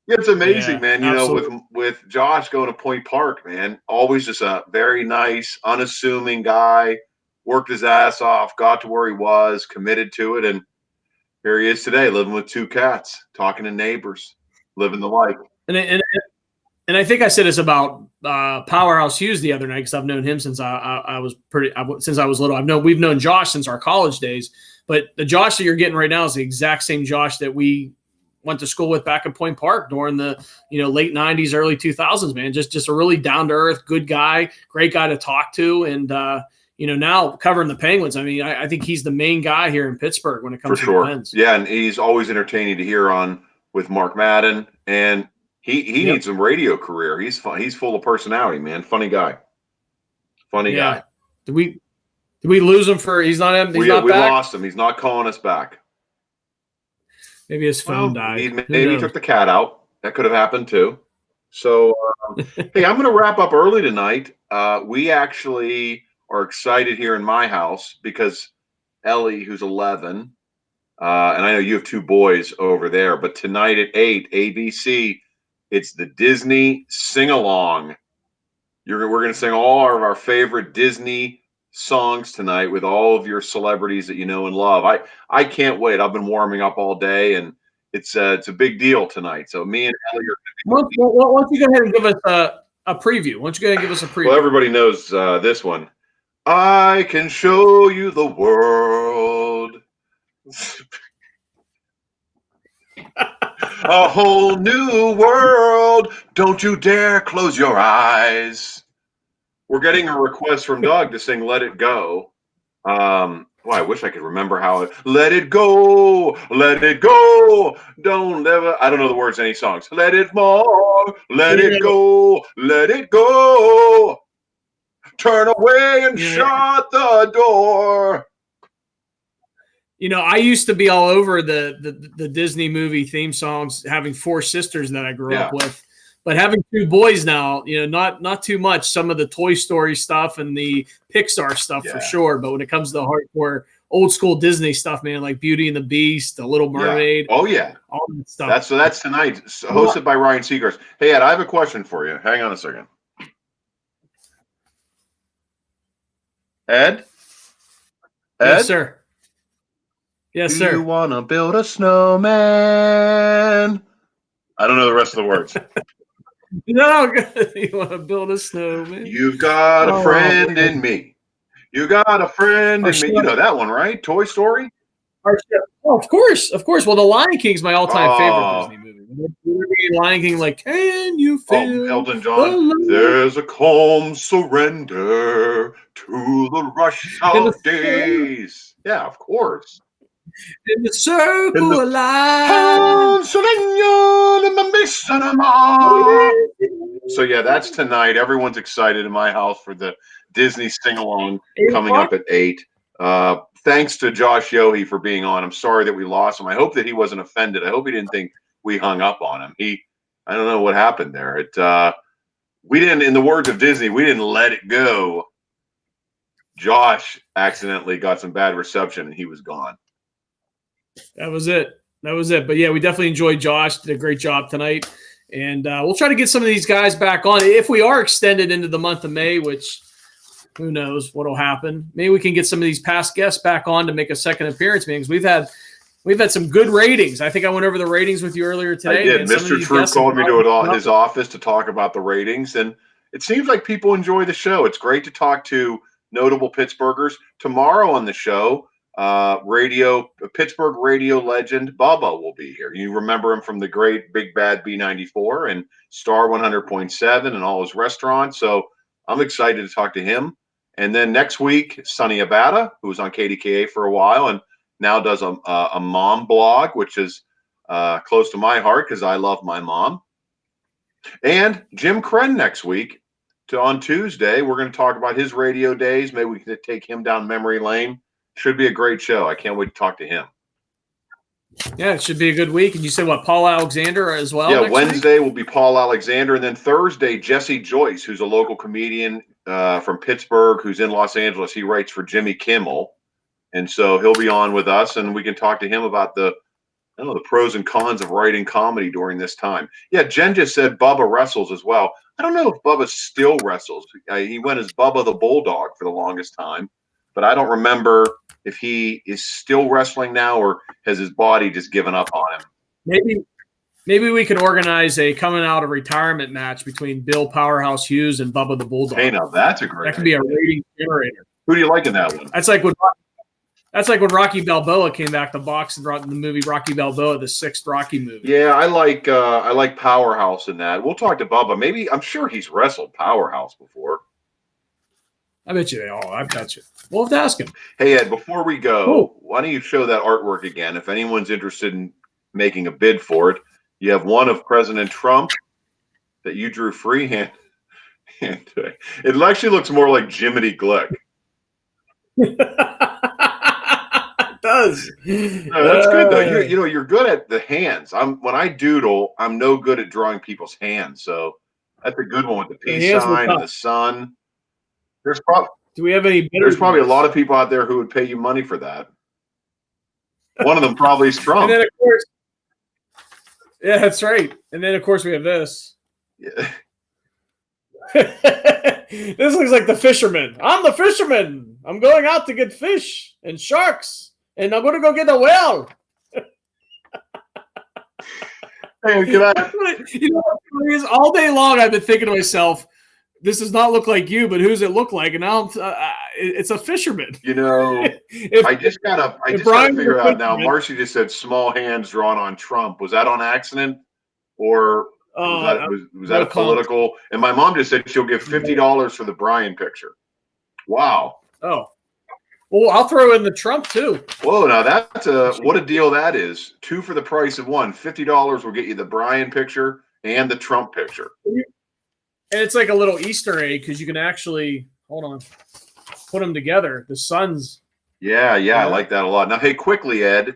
Speaker 1: Yeah, it's amazing, man. You know, with Josh going to Point Park, man, always just a very nice, unassuming guy, worked his ass off, got to where he was, committed to it, and here he is today, living with 2 cats, talking to neighbors, living the life.
Speaker 2: And I think I said this about Powerhouse Hughes the other night, because I've known him since I was little. We've known Josh since our college days, but the Josh that you're getting right now is the exact same Josh that we went to school with back in Point Park during the late 90s, early 2000s. Man, just a really down to earth, good guy, great guy to talk to, and now covering the Penguins. I mean, I think he's the main guy here in Pittsburgh when it comes to the Pens.
Speaker 1: Yeah, and he's always entertaining to hear on with Mark Madden, and he needs some radio career. He's fun. He's full of personality, man. Funny guy. Guy.
Speaker 2: Did we lose him for? He's not. He's not
Speaker 1: we
Speaker 2: back?
Speaker 1: Lost him. He's not calling us back.
Speaker 2: Maybe his phone died.
Speaker 1: Maybe he took the cat out. That could have happened too. So, hey, I'm going to wrap up early tonight. We actually are excited here in my house because Ellie, who's 11, and I know you have 2 boys over there, but tonight at 8, ABC, it's the Disney sing-along. We're going to sing all of our favorite Disney songs tonight with all of your celebrities that you know and love. I can't wait. I've been warming up all day, and it's a big deal tonight. So me and Ellie are
Speaker 2: going to be. Why don't you go ahead and give us a preview? Why don't you go ahead and give us a preview?
Speaker 1: Well, everybody knows this one. I can show you the world. A whole new world. Don't you dare close your eyes. We're getting a request from Doug to sing Let It Go. I wish I could remember how it. Let it go. Let it go. Don't ever. I don't know the words to any songs. Let it fall. Let it go. Let it go. Turn away and shut the door.
Speaker 2: I used to be all over the Disney movie theme songs, having 4 sisters that I grew up with. But having 2 boys now, not too much. Some of the Toy Story stuff and the Pixar stuff for sure. But when it comes to the hardcore, old school Disney stuff, man, like Beauty and the Beast, The Little Mermaid.
Speaker 1: Oh, yeah.
Speaker 2: All that stuff.
Speaker 1: That's tonight, hosted by Ryan Seacrest. Hey, Ed, I have a question for you. Hang on a second. Ed?
Speaker 2: Yes, sir. Yes, sir.
Speaker 1: Do you want to build a snowman? I don't know the rest of the words.
Speaker 2: No, you want to build a snowman?
Speaker 1: You've got a friend in me. You got a friend in me. You know that one, right? Toy Story?
Speaker 2: Oh, of course. Well, The Lion King's my all-time favorite Disney movie. Lion King, like, can you feel
Speaker 1: Elton John. There's a calm surrender to the rush of days. Yeah, of course.
Speaker 2: In the circle of life.
Speaker 1: So yeah, that's tonight. Everyone's excited in my house for the Disney sing-along coming up at 8. Thanks to Josh Yohe for being on. I'm sorry that we lost him. I hope that he wasn't offended. I hope he didn't think we hung up on him. I don't know what happened there. We didn't, in the words of Disney, we didn't let it go. Josh accidentally got some bad reception and he was gone.
Speaker 2: That was it. But yeah, we definitely enjoyed Josh. Did a great job tonight. And we'll try to get some of these guys back on. If we are extended into the month of May, which who knows what will happen. Maybe we can get some of these past guests back on to make a second appearance, man, because we've had some good ratings. I think I went over the ratings with you earlier today.
Speaker 1: I did. Mr. Troop called me to his office to talk about the ratings, and it seems like people enjoy the show. It's great to talk to notable Pittsburghers. Tomorrow on the show, Pittsburgh radio legend Bubba will be here. You remember him from the great Big Bad B94 and Star 100.7 and all his restaurants. So I'm excited to talk to him. And then next week, Sonny Abata, who was on KDKA for a while and now does a mom blog, which is close to my heart because I love my mom. And Jim Krenn next week. On Tuesday, we're going to talk about his radio days. Maybe we can take him down memory lane. Should be a great show. I can't wait to talk to him.
Speaker 2: Yeah, it should be a good week. And you said, what, Paul Alexander as well?
Speaker 1: Yeah, Wednesday will be Paul Alexander. And then Thursday, Jesse Joyce, who's a local comedian from Pittsburgh, who's in Los Angeles. He writes for Jimmy Kimmel. And so he'll be on with us, and we can talk to him about the pros and cons of writing comedy during this time. Yeah, Jen just said Bubba wrestles as well. I don't know if Bubba still wrestles. He went as Bubba the Bulldog for the longest time, but I don't remember if he is still wrestling now or has his body just given up on him.
Speaker 2: Maybe we could organize a coming out of retirement match between Bill Powerhouse Hughes and Bubba the Bulldog.
Speaker 1: Hey, now that's a great.
Speaker 2: That could be a rating generator.
Speaker 1: Who do you like in that one?
Speaker 2: That's like when Rocky Balboa came back to box and brought the movie Rocky Balboa, the 6th Rocky movie.
Speaker 1: Yeah, I like Powerhouse in that. We'll talk to Bubba. Maybe I'm sure he's wrestled Powerhouse before.
Speaker 2: I bet you they all. I bet you. We'll have to ask him.
Speaker 1: Hey Ed, before we go, Why don't you show that artwork again? If anyone's interested in making a bid for it, you have one of President Trump that you drew freehand. It actually looks more like Jiminy Glick.
Speaker 2: It does.
Speaker 1: No, that's good though. You're good at the hands. When I doodle, I'm no good at drawing people's hands. So that's a good one with the peace sign and the sun. There's probably a lot of people out there who would pay you money for that. One of them probably is Trump.
Speaker 2: And then of course, yeah, that's right. And then of course we have this.
Speaker 1: Yeah.
Speaker 2: This looks like the fisherman. I'm the fisherman. I'm going out to get fish and sharks, and I'm going to go get a whale.
Speaker 1: Hey,
Speaker 2: all day long I've been thinking to myself, this does not look like you, but who's it look like? And now it's a fisherman.
Speaker 1: I just gotta figure out now. Marcy just said small hands drawn on Trump. Was that on accident, or was that a political? And my mom just said she'll give $50 for the Brian picture. Wow.
Speaker 2: Oh. Well, I'll throw in the Trump too.
Speaker 1: Whoa, now that's what a deal that is. 2 for the price of 1. $50 will get you the Brian picture and the Trump picture.
Speaker 2: And it's like a little Easter egg because you can actually put them together. The suns.
Speaker 1: Yeah, I
Speaker 2: Yeah.
Speaker 1: like that a lot. Now, hey, quickly, Ed,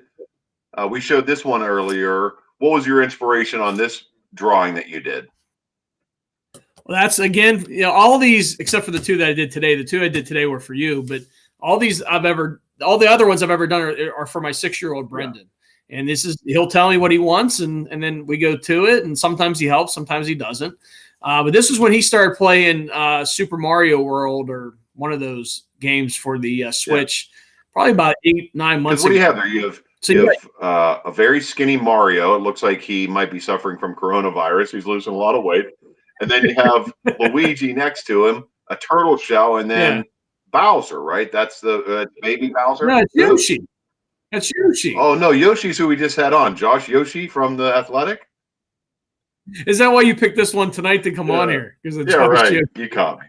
Speaker 1: we showed this one earlier. What was your inspiration on this drawing that you did?
Speaker 2: Well, that's again, all these except for the two that I did today. The two I did today were for you, but all the other ones I've ever done are for my 6-year-old Brendan. Yeah. And he'll tell me what he wants, and then we go to it. And sometimes he helps, sometimes he doesn't. But this is when he started playing Super Mario World or one of those games for the Switch, probably about 8-9 months ago.
Speaker 1: What do you have there? You have a very skinny Mario. It looks like he might be suffering from coronavirus. He's losing a lot of weight. And then you have Luigi next to him, a turtle shell, and then Bowser, right? That's the baby Bowser.
Speaker 2: No, it's Yoshi. That's Yoshi.
Speaker 1: Oh, no, Yoshi's who we just had on. Josh Yoshi from The Athletic.
Speaker 2: Is that why you picked this one tonight to come on here?
Speaker 1: Right. Yoshi. You caught me.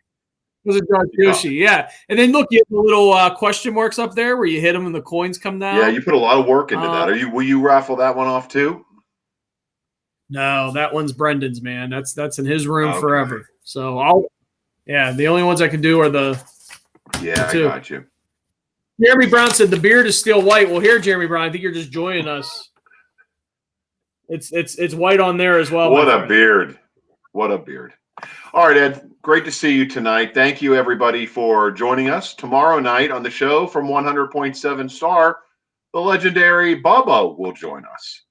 Speaker 2: Was it Josh Yoshi? Yeah. And then look, you have the little question marks up there where you hit them and the coins come down.
Speaker 1: Yeah, you put a lot of work into that. Will you raffle that one off too?
Speaker 2: No, that one's Brendan's, man. That's in his room forever. So the only ones I can do are the two.
Speaker 1: I got you.
Speaker 2: Jeremy Brown said the beard is still white. Well, here, Jeremy Brown, I think you're just joining us. It's white on there as well.
Speaker 1: What a beard. What a beard. All right, Ed, great to see you tonight. Thank you, everybody, for joining us. Tomorrow night on the show from 100.7 Star, the legendary Bubba will join us.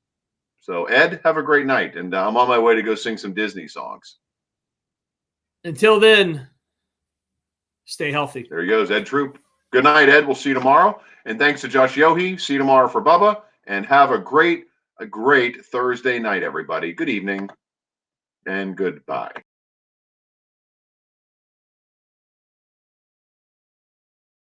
Speaker 1: So, Ed, have a great night, and I'm on my way to go sing some Disney songs.
Speaker 2: Until then, stay healthy.
Speaker 1: There he goes, Ed Troop. Good night, Ed. We'll see you tomorrow. And thanks to Josh Yohe. See you tomorrow for Bubba. And have a great Thursday night, everybody. Good evening and goodbye.